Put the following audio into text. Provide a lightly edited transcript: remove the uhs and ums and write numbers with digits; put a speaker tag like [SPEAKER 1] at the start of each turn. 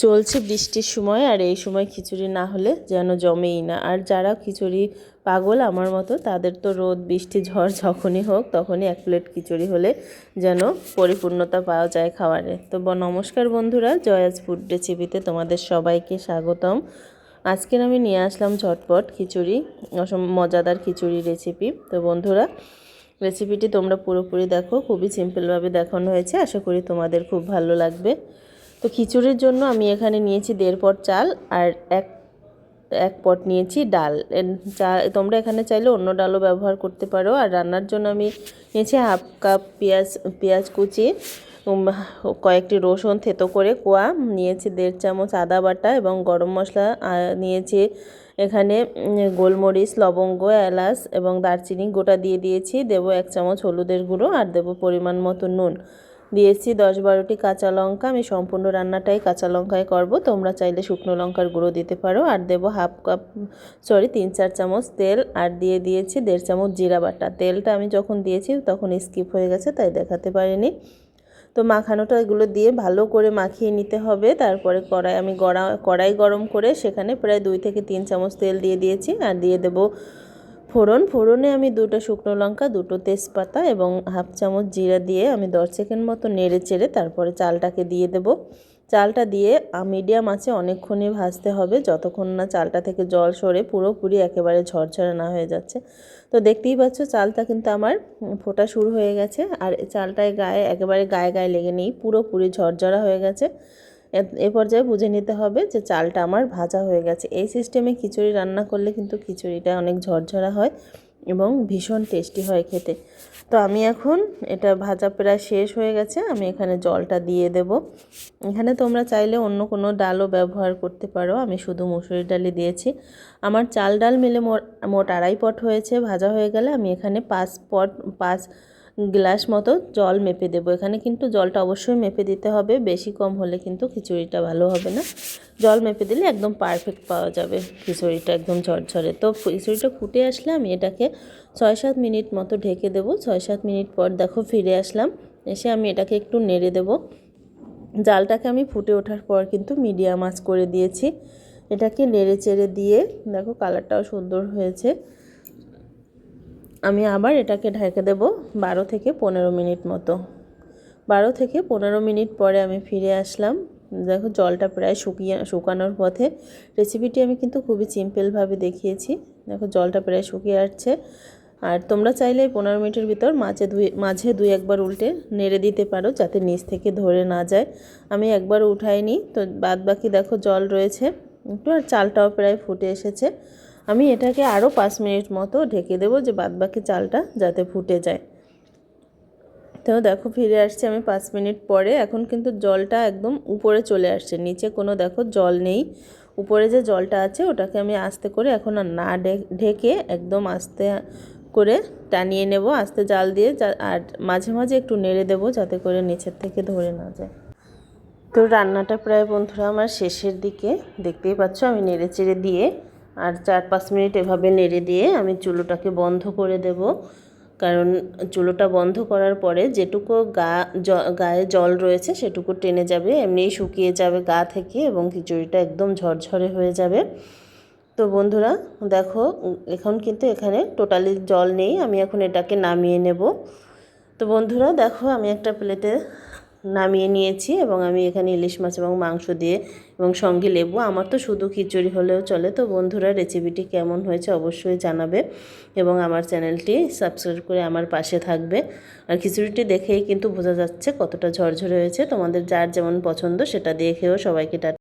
[SPEAKER 1] চলছে বৃষ্টির সময়, আর এই সময় খিচুড়ি না হলে যেন জমেই না। আর যারা খিচুড়ি পাগল আমার মতো, তাদের তো রোদ বৃষ্টি ঝড় যখনই হোক তখনই এক প্লেট খিচুড়ি হলে যেন পরিপূর্ণতা পাওয়া যায় খাবারে। তো নমস্কার বন্ধুরা, জয়াজ ফুড রেসিপিতে তোমাদের সবাইকে স্বাগতম। আজকের আমি নিয়ে আসলাম ঝটপট খিচুড়ি, মজাদার খিচুড়ি রেসিপি। তো বন্ধুরা, রেসিপিটি তোমরা পুরোপুরি দেখো, খুবই সিম্পলভাবে দেখানো হয়েছে, আশা করি তোমাদের খুব ভালো লাগবে। তো খিচুড়ির জন্য আমি এখানে নিয়েছি 1.5 পট চাল আর এক পট নিয়েছি ডাল। তোমরা এখানে চাইলে অন্য ডালও ব্যবহার করতে পারো। আর রান্নার জন্য আমি নিয়েছি হাফ কাপ পেঁয়াজ কুচি, কয়েকটি রসুন থেতো করে কোয়া নিয়েছি, 1.5 চামচ আদা বাটা এবং গরম মশলা নিয়েছি। এখানে গোলমরিচ, লবঙ্গ, এলাচ এবং দারচিনি গোটা দিয়ে দিয়েছি। দেবো 1 চামচ হলুদের গুঁড়ো আর দেবো পরিমাণ মতো নুন। দিয়েছি 10-12টি কাঁচা লঙ্কা। আমি সম্পূর্ণ রান্নাটাই কাঁচা লঙ্কায় করব, তোমরা চাইলে শুকনো লঙ্কার গুঁড়ো দিতে পারো। আর দেবো 3-4 চামচ তেল, আর দিয়ে দিয়েছি 1.5 চামচ জিরা বাটা। তেলটা আমি যখন দিয়েছি তখন স্কিপ হয়ে গেছে, তাই দেখাতে পারিনি। তো মাখানোটা এগুলো দিয়ে ভালো করে মাখিয়ে নিতে হবে। তারপরে কড়াই গরম করে সেখানে প্রায় 2-3 চামচ তেল দিয়ে দিয়েছি। আর দিয়ে দেবো ফোড়নে আমি 2টা শুকনো লঙ্কা, 2টো তেজপাতা এবং হাফ চামচ জিরা দিয়ে আমি 10 সেকেন্ড মতো নেড়ে চেড়ে তারপরে চালটাকে দিয়ে দেব। চালটা দিয়ে মিডিয়াম আঁচে অনেকক্ষণই ভাজতে হবে, যতক্ষণ না চালটা থেকে জল সরে পুরোপুরি একেবারে ঝরঝরে না হয়ে যাচ্ছে। তো দেখতেই পাচ্ছ চালটা কিন্তু আমার ফোটা শুরু হয়ে গেছে, আর চালটায় একেবারে গায়ে লেগে নেই, পুরোপুরি ঝরঝরা হয়ে গেছে। এ পর্যায়ে বুঝে নিতে হবে যে চালটা আমার ভাজা হয়ে গেছে। এই সিস্টেমে খিচুড়ি রান্না করলে কিন্তু খিচুড়িটা অনেক ঝরঝরা হয় এবং ভীষণ টেস্টি হয় খেতে। তো আমি এখন এটা ভাজা প্রায় শেষ হয়ে গেছে, আমি এখানে জলটা দিয়ে দেব। এখানে তোমরা চাইলে অন্য কোনো ডালও ব্যবহার করতে পারো, আমি শুধু মুসুরির ডালই দিয়েছি। আমার চাল ডাল মিলে মোট 2.5 পট হয়েছে। ভাজা হয়ে গেলে আমি এখানে 5 গ্লাস মতো জল মেপে দেবো। এখানে কিন্তু জলটা অবশ্যই মেপে দিতে হবে, বেশি কম হলে কিন্তু খিচুড়িটা ভালো হবে না। জল মেপে দিলে একদম পারফেক্ট পাওয়া যাবে খিচুড়িটা, একদম ঝরঝরে। তো খিচুড়িটা ফুটে আসলে আমি এটাকে 6-7 মিনিট মতো ঢেকে দেবো। 6-7 মিনিট পর দেখো ফিরে আসলাম, এসে আমি এটাকে একটু নেড়ে দেবো। জালটাকে আমি ফুটে ওঠার পর কিন্তু মিডিয়াম আঁচ করে দিয়েছি। এটাকে নেড়ে চেড়ে দিয়ে দেখো কালারটাও সুন্দর হয়েছে। আমি আবার এটাকে ঢেকে দেব 12-15 মিনিট মতো। 12-15 মিনিট পরে আমি ফিরে আসলাম। দেখো জলটা প্রায় শুকানোর পথে। রেসিপিটি আমি কিন্তু খুবই সিম্পলভাবে দেখিয়েছি। দেখো জলটা প্রায় শুকিয়ে আসছে। আর তোমরা চাইলে 15 মিনিটের ভিতর মাঝে 2-1বার উল্টে নেড়ে দিতে পারো, যাতে নিচ থেকে ধরে না যায়। আমি একবার উঠাইনি, তো বাদ বাকি দেখো জল রয়েছে একটু, আর চালটাও প্রায় ফুটে এসেছে। আমি এটাকে আরও 5 মিনিট মতো ঢেকে দেবো, যে বাদবাকি চালটা যাতে ফুটে যায়। তো দেখো ফিরে আসছে আমি 5 মিনিট পরে। এখন কিন্তু জলটা একদম উপরে চলে আসছে, নিচে কোনো দেখো জল নেই। উপরে যে জলটা আছে ওটাকে আমি আস্তে করে এখন আর না ঢেকে একদম আস্তে করে টানিয়ে নেব, আস্তে জাল দিয়ে। আর মাঝে মাঝে একটু নেড়ে দেবো, যাতে করে নিচের থেকে ধরে না যায়। তো রান্নাটা প্রায় বন্ধুরা আমার শেষের দিকে, দেখতেই পাচ্ছ আমি নেড়ে চেড়ে দিয়ে আর 4-5 মিনিট এভাবে নেড়ে দিয়ে আমি চুলোটাকে বন্ধ করে দেব। কারণ চুলোটা বন্ধ করার পরে যেটুকু গায়ে জল রয়েছে সেটুকু টেনে যাবে, এমনিই শুকিয়ে যাবে গা থেকে, এবং খিচুড়িটা একদম ঝরঝরে হয়ে যাবে। তো বন্ধুরা দেখো এখন কিন্তু এখানে টোটালি জল নেই, আমি এখন এটাকে নামিয়ে নেব। তো বন্ধুরা দেখো আমি একটা প্লেটে নামিয়ে নিয়েছি, এবং আমি এখানে ইলিশ মাছ এবং মাংস দিয়ে এবং সঙ্গে লেবু, আমার তো শুধু খিচুড়ি হলেও চলে। তো বন্ধুরা রেসিপিটি কেমন হয়েছে অবশ্যই জানাবে, এবং আমার চ্যানেলটি সাবস্ক্রাইব করে আমার পাশে থাকবে। আর খিচুড়িটি দেখেই কিন্তু বোঝা যাচ্ছে কতটা ঝরঝরে হয়েছে। তোমাদের যার যেমন পছন্দ সেটা দিয়ে খেয়েও সবাইকে